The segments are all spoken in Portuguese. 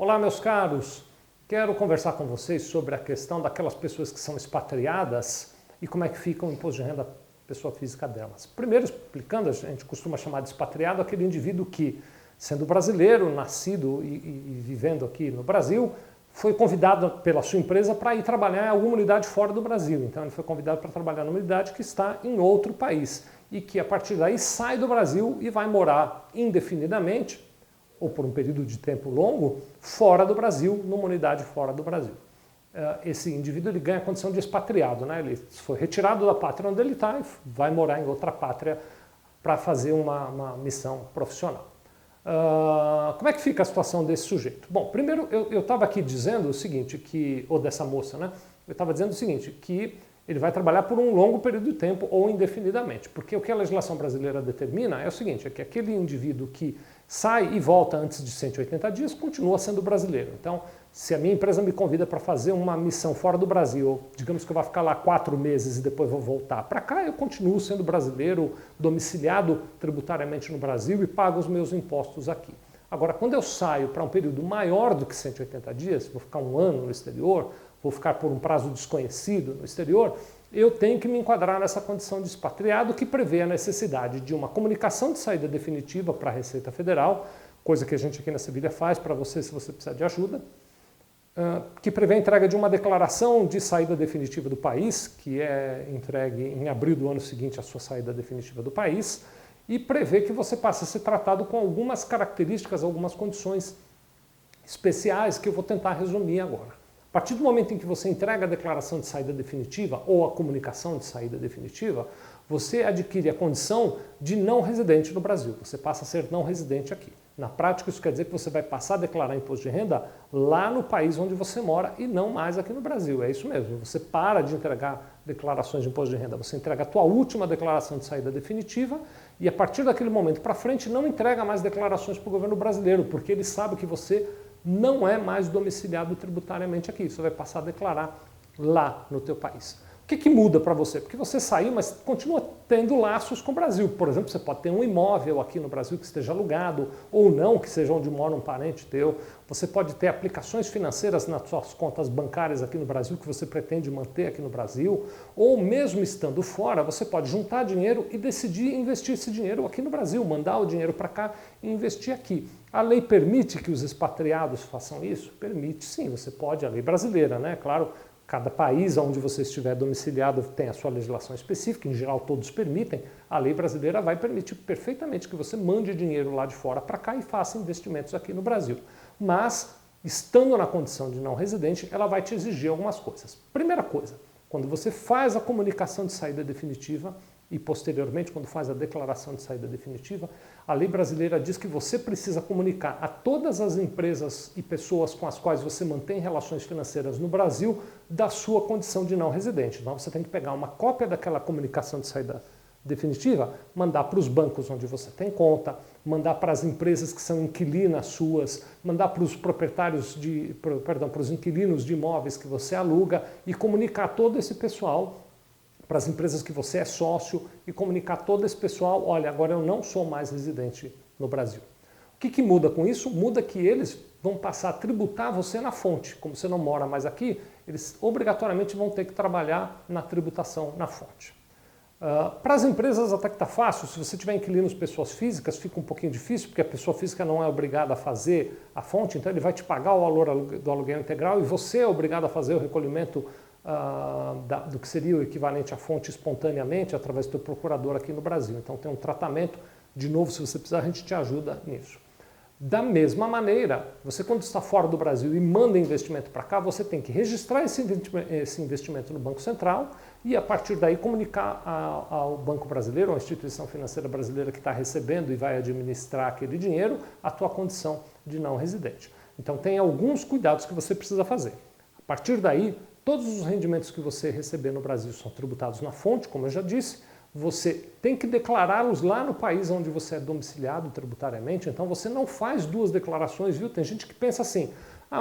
Olá, meus caros. Quero conversar com vocês sobre a questão daquelas pessoas que são expatriadas e como é que fica o imposto de renda pessoa física delas. Primeiro, explicando, a gente costuma chamar de expatriado aquele indivíduo que, sendo brasileiro, nascido e vivendo aqui no Brasil, foi convidado pela sua empresa para ir trabalhar em alguma unidade fora do Brasil. Então ele foi convidado para trabalhar numa unidade que está em outro país e que a partir daí sai do Brasil e vai morar indefinidamente ou por um período de tempo longo fora do Brasil, numa unidade fora do Brasil. Esse indivíduo ele ganha a condição de expatriado, né? Ele foi retirado da pátria onde ele está e vai morar em outra pátria para fazer uma missão profissional. Como é que fica a situação desse sujeito? Bom, primeiro eu estava aqui dizendo o seguinte, ou dessa moça, né? Eu estava dizendo o seguinte, que ele vai trabalhar por um longo período de tempo ou indefinidamente, porque o que a legislação brasileira determina é o seguinte, é que aquele indivíduo que sai e volta antes de 180 dias continua sendo brasileiro. Então, se a minha empresa me convida para fazer uma missão fora do Brasil, digamos que eu vou ficar lá 4 meses e depois vou voltar para cá, eu continuo sendo brasileiro, domiciliado tributariamente no Brasil e pago os meus impostos aqui. Agora, quando eu saio para um período maior do que 180 dias, vou ficar um ano no exterior, vou ficar por um prazo desconhecido no exterior, eu tenho que me enquadrar nessa condição de expatriado que prevê a necessidade de uma comunicação de saída definitiva para a Receita Federal, coisa que a gente aqui na Sevilha faz para você se você precisar de ajuda, que prevê a entrega de uma declaração de saída definitiva do país, que é entregue em abril do ano seguinte à sua saída definitiva do país, e prevê que você passe a ser tratado com algumas características, algumas condições especiais que eu vou tentar resumir agora. A partir do momento em que você entrega a declaração de saída definitiva ou a comunicação de saída definitiva, você adquire a condição de não residente no Brasil. Você passa a ser não residente aqui. Na prática, isso quer dizer que você vai passar a declarar imposto de renda lá no país onde você mora e não mais aqui no Brasil. É isso mesmo. Você para de entregar declarações de imposto de renda. Você entrega a tua última declaração de saída definitiva e a partir daquele momento para frente não entrega mais declarações para o governo brasileiro, porque ele sabe que você não é mais domiciliado tributariamente aqui. Você vai passar a declarar lá no teu país. O que muda para você? Porque você saiu, mas continua tendo laços com o Brasil. Por exemplo, você pode ter um imóvel aqui no Brasil que esteja alugado, ou não, que seja onde mora um parente teu. Você pode ter aplicações financeiras nas suas contas bancárias aqui no Brasil que você pretende manter aqui no Brasil. Ou mesmo estando fora, você pode juntar dinheiro e decidir investir esse dinheiro aqui no Brasil, mandar o dinheiro para cá e investir aqui. A lei permite que os expatriados façam isso? Permite, sim. Você pode, a lei brasileira, né? Claro, cada país onde você estiver domiciliado tem a sua legislação específica, em geral todos permitem, a lei brasileira vai permitir perfeitamente que você mande dinheiro lá de fora para cá e faça investimentos aqui no Brasil. Mas, estando na condição de não residente, ela vai te exigir algumas coisas. Primeira coisa, quando você faz a comunicação de saída definitiva e posteriormente quando faz a declaração de saída definitiva, a lei brasileira diz que você precisa comunicar a todas as empresas e pessoas com as quais você mantém relações financeiras no Brasil da sua condição de não residente. Então você tem que pegar uma cópia daquela comunicação de saída definitiva, mandar para os bancos onde você tem conta, mandar para as empresas que são inquilinas suas, mandar para os proprietários para os inquilinos de imóveis que você aluga e comunicar todo esse pessoal para as empresas que você é sócio e comunicar todo esse pessoal, olha, agora eu não sou mais residente no Brasil. O que muda com isso? Muda que eles vão passar a tributar você na fonte. Como você não mora mais aqui, eles obrigatoriamente vão ter que trabalhar na tributação na fonte. Para as empresas até que está fácil, se você tiver inquilinos pessoas físicas, fica um pouquinho difícil, porque a pessoa física não é obrigada a fazer a fonte, então ele vai te pagar o valor do aluguel integral e você é obrigado a fazer o recolhimento do que seria o equivalente à fonte espontaneamente através do teu procurador aqui no Brasil. Então tem um tratamento, de novo, se você precisar, a gente te ajuda nisso. Da mesma maneira, você quando está fora do Brasil e manda investimento para cá, você tem que registrar esse investimento no Banco Central e a partir daí comunicar ao Banco Brasileiro, à instituição financeira brasileira que está recebendo e vai administrar aquele dinheiro, a tua condição de não residente. Então tem alguns cuidados que você precisa fazer. A partir daí, todos os rendimentos que você receber no Brasil são tributados na fonte, como eu já disse. Você tem que declará-los lá no país onde você é domiciliado tributariamente. Então você não faz duas declarações, viu? Tem gente que pensa assim,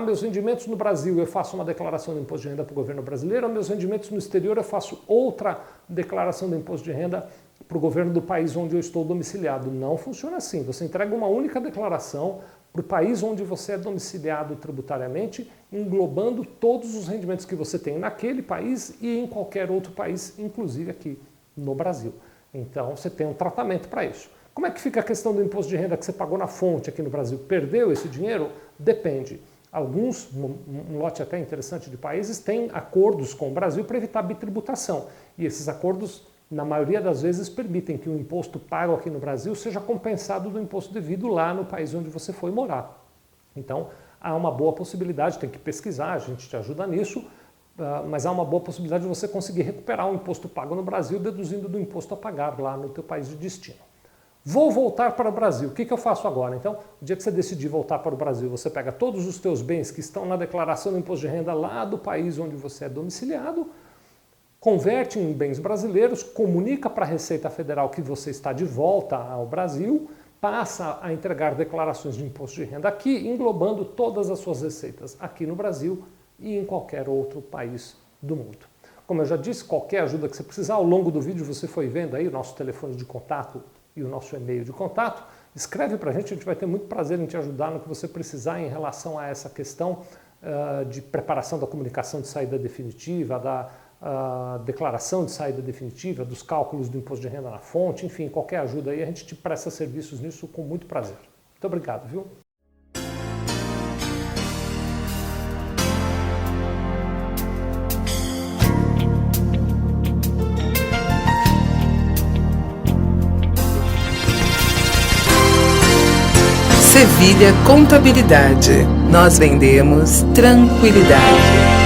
meus rendimentos no Brasil eu faço uma declaração de imposto de renda para o governo brasileiro, meus rendimentos no exterior eu faço outra declaração de imposto de renda para o governo do país onde eu estou domiciliado. Não funciona assim. Você entrega uma única declaração para o país onde você é domiciliado tributariamente, englobando todos os rendimentos que você tem naquele país e em qualquer outro país, inclusive aqui no Brasil. Então você tem um tratamento para isso. Como é que fica a questão do imposto de renda que você pagou na fonte aqui no Brasil? Perdeu esse dinheiro? Depende. Alguns, um lote até interessante de países, têm acordos com o Brasil para evitar bitributação. E esses acordos, na maioria das vezes, permitem que o imposto pago aqui no Brasil seja compensado do imposto devido lá no país onde você foi morar. Então, há uma boa possibilidade, tem que pesquisar, a gente te ajuda nisso, mas há uma boa possibilidade de você conseguir recuperar o imposto pago no Brasil, deduzindo do imposto a pagar lá no teu país de destino. Vou voltar para o Brasil, o que eu faço agora? Então, o dia que você decidir voltar para o Brasil, você pega todos os teus bens que estão na declaração do imposto de renda lá do país onde você é domiciliado, converte em bens brasileiros, comunica para a Receita Federal que você está de volta ao Brasil, passa a entregar declarações de imposto de renda aqui, englobando todas as suas receitas aqui no Brasil e em qualquer outro país do mundo. Como eu já disse, qualquer ajuda que você precisar, ao longo do vídeo você foi vendo aí o nosso telefone de contato e o nosso e-mail de contato, escreve para a gente vai ter muito prazer em te ajudar no que você precisar em relação a essa questão de preparação da comunicação de saída definitiva, da declaração de saída definitiva, dos cálculos do imposto de renda na fonte, enfim, qualquer ajuda aí, a gente te presta serviços nisso com muito prazer. Muito obrigado, viu? Sevilha Contabilidade. Nós vendemos tranquilidade.